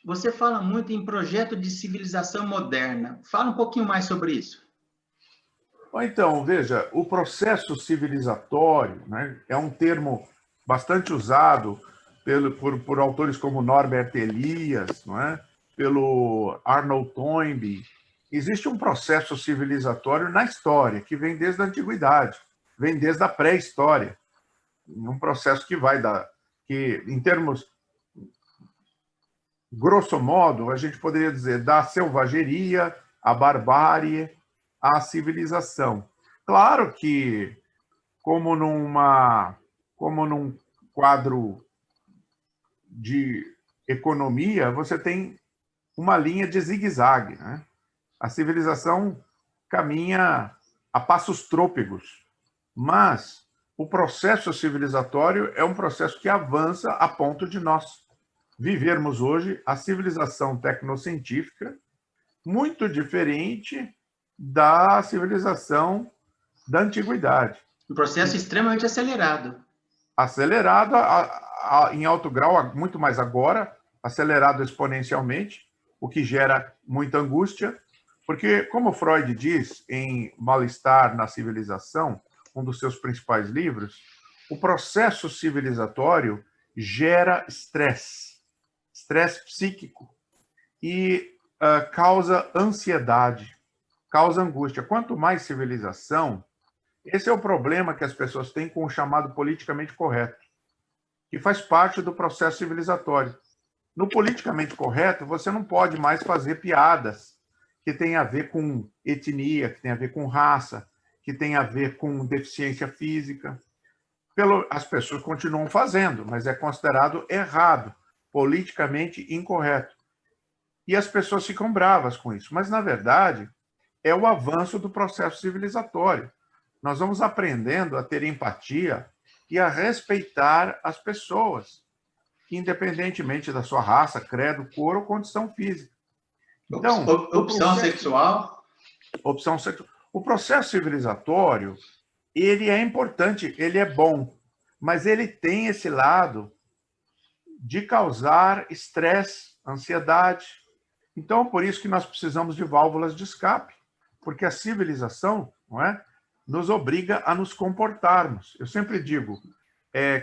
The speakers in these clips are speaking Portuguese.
Você fala muito em projeto de civilização moderna. Fala um pouquinho mais sobre isso. Então, veja, o processo civilizatório, né, é um termo bastante usado por autores como Norbert Elias, não é? Pelo Arnold Toynbee. Existe um processo civilizatório na história, que vem desde a antiguidade, vem desde a pré-história. Um processo que vai que em termos, grosso modo, a gente poderia dizer da selvageria, à barbárie, à civilização. Claro que, como num quadro de economia, você tem uma linha de zigue-zague, né? A civilização caminha a passos trôpegos, mas o processo civilizatório é um processo que avança a ponto de nós vivermos hoje a civilização tecnocientífica muito diferente da civilização da antiguidade. Um processo extremamente acelerado. Acelerado em alto grau, muito mais agora, acelerado exponencialmente, o que gera muita angústia, porque, como Freud diz em Mal-Estar na Civilização, um dos seus principais livros, o processo civilizatório gera estresse psíquico, e causa ansiedade, causa angústia. Quanto mais civilização, esse é o problema que as pessoas têm com o chamado politicamente correto, que faz parte do processo civilizatório. No politicamente correto, você não pode mais fazer piadas que têm a ver com etnia, que têm a ver com raça, que têm a ver com deficiência física. As pessoas continuam fazendo, mas é considerado errado, politicamente incorreto. E as pessoas ficam bravas com isso. Mas, na verdade, é o avanço do processo civilizatório. Nós vamos aprendendo a ter empatia e a respeitar as pessoas, independentemente da sua raça, credo, cor ou condição física. Então, opção sexual. Opção sexual. O processo civilizatório, ele é importante, ele é bom, mas ele tem esse lado de causar estresse, ansiedade. Então, por isso que nós precisamos de válvulas de escape, porque a civilização, não é, nos obriga a nos comportarmos. Eu sempre digo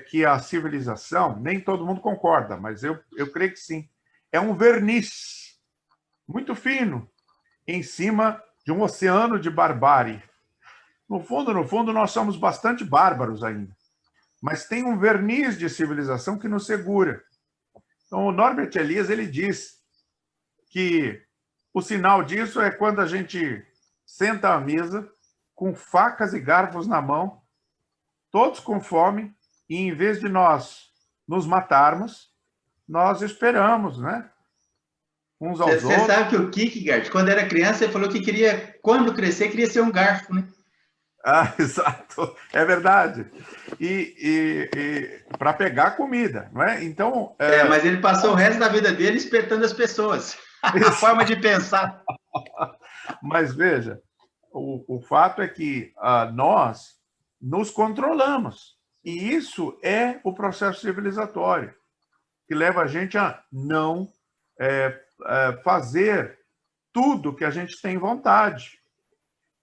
que a civilização, nem todo mundo concorda, mas eu creio que sim, é um verniz muito fino em cima de um oceano de barbárie. No fundo, nós somos bastante bárbaros ainda, mas tem um verniz de civilização que nos segura. Então, o Norbert Elias, ele diz que o sinal disso é quando a gente senta à mesa com facas e garfos na mão, todos com fome, e em vez de nós nos matarmos, nós esperamos, né? Uns aos outros. Você sabe que o Kierkegaard, quando era criança, ele falou que queria, quando crescer, queria ser um garfo, né? Ah, exato, é verdade. E para pegar comida, não é? Então. Mas ele passou o resto da vida dele espetando as pessoas. A forma de pensar. Mas veja, o fato é que nós nos controlamos. E isso é o processo civilizatório, que leva a gente a não fazer tudo que a gente tem vontade.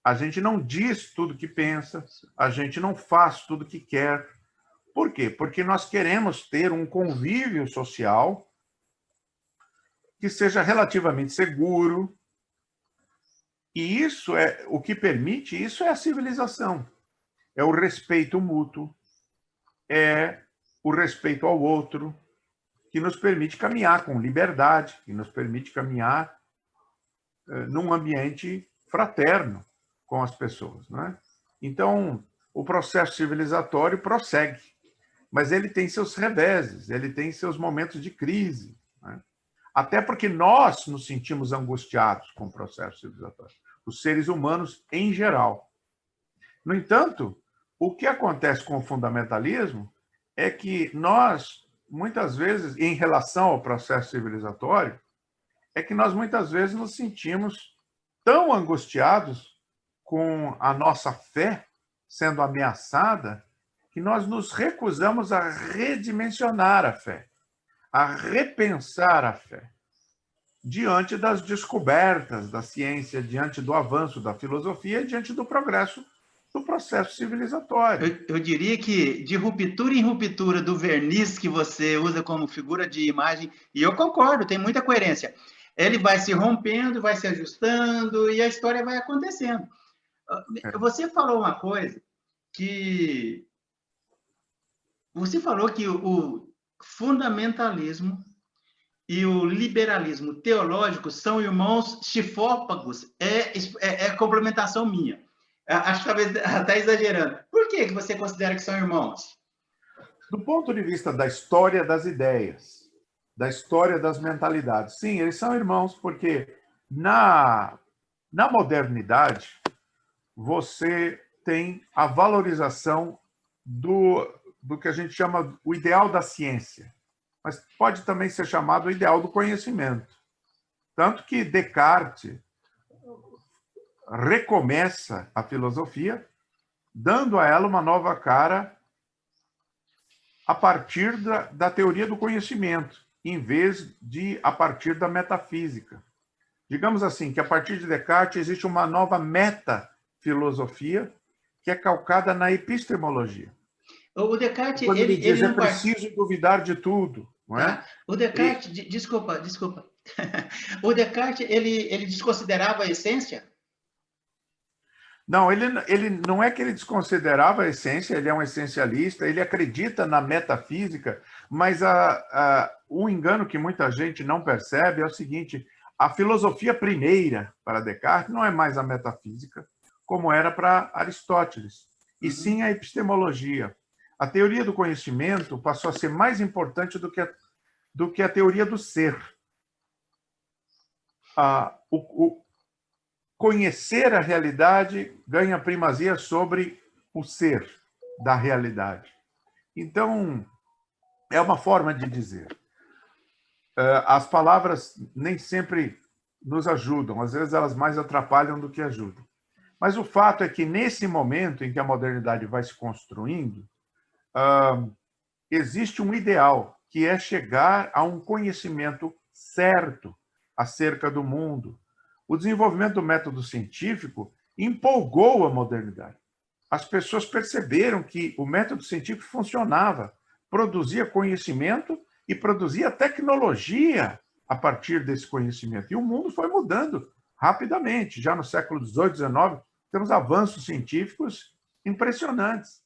A gente não diz tudo que pensa, a gente não faz tudo que quer. Por quê? Porque nós queremos ter um convívio social que seja relativamente seguro. E isso é o que permite, isso é a civilização. É o respeito mútuo, é o respeito ao outro, que nos permite caminhar com liberdade, que nos permite caminhar num ambiente fraterno com as pessoas, né? Então, o processo civilizatório prossegue, mas ele tem seus reveses, ele tem seus momentos de crise, né? Até porque nós nos sentimos angustiados com o processo civilizatório, os seres humanos em geral. No entanto, o que acontece com o fundamentalismo é que nós, muitas vezes, em relação ao processo civilizatório, é que nós muitas vezes nos sentimos tão angustiados com a nossa fé sendo ameaçada que nós nos recusamos a redimensionar a fé, a repensar a fé. diante das descobertas da ciência, diante do avanço da filosofia, diante do progresso do processo civilizatório. Eu diria que de ruptura em ruptura do verniz que você usa como figura de imagem, e eu concordo, tem muita coerência. Ele vai se rompendo, vai se ajustando e a história vai acontecendo. Você falou uma coisa que... Você falou que o fundamentalismo e o liberalismo teológico são irmãos chifópagos. É complementação minha. Acho que talvez até exagerando. Por que você considera que são irmãos? Do ponto de vista da história das ideias, da história das mentalidades, sim, eles são irmãos, porque na modernidade você tem a valorização do que a gente chama o ideal da ciência, mas pode também ser chamado o ideal do conhecimento. Tanto que Descartes recomeça a filosofia, dando a ela uma nova cara a partir da teoria do conhecimento, em vez de a partir da metafísica. Digamos assim, que a partir de Descartes existe uma nova metafilosofia que é calcada na epistemologia. O Descartes, quando ele diz, ele é preciso duvidar de tudo, não é? Tá. O Descartes, desculpa. O Descartes, ele desconsiderava a essência? Não, ele não é que ele desconsiderava a essência, ele é um essencialista, ele acredita na metafísica, mas o engano que muita gente não percebe é o seguinte: a filosofia primeira para Descartes não é mais a metafísica, como era para Aristóteles, e sim a epistemologia. A teoria do conhecimento passou a ser mais importante do que a teoria do ser. Conhecer a realidade ganha primazia sobre o ser da realidade. Então, é uma forma de dizer. As palavras nem sempre nos ajudam, às vezes elas mais atrapalham do que ajudam. Mas o fato é que, nesse momento em que a modernidade vai se construindo, existe um ideal, que é chegar a um conhecimento certo acerca do mundo. O desenvolvimento do método científico empolgou a modernidade. As pessoas perceberam que o método científico funcionava, produzia conhecimento e produzia tecnologia a partir desse conhecimento. E o mundo foi mudando rapidamente. Já no século XVIII, XIX, temos avanços científicos impressionantes.